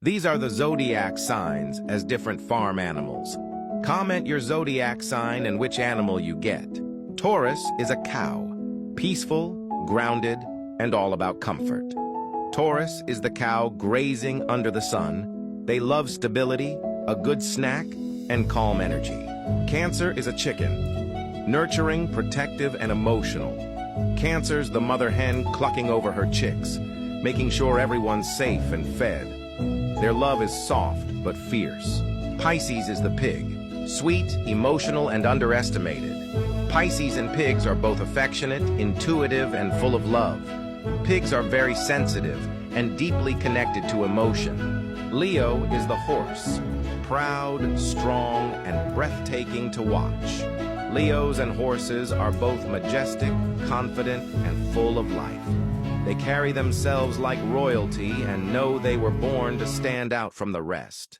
These are the zodiac signs as different farm animals. Comment your zodiac sign and which animal you get. Taurus is a cow, peaceful, grounded, and all about comfort. Taurus is the cow grazing under the sun. They love stability, a good snack, and calm energy. Cancer is a chicken, nurturing, protective, and emotional. Cancer's the mother hen clucking over her chicks, making sure everyone's safe and fed. Their love is soft but fierce. Pisces is the pig, sweet, emotional, and underestimated. Pisces and pigs are both affectionate, intuitive, and full of love. Pigs are very sensitive and deeply connected to emotion. Leo is the horse, proud, strong, and breathtaking to watch. Leos and horses are both majestic, confident, and full of life. They carry themselves like royalty and know they were born to stand out from the rest.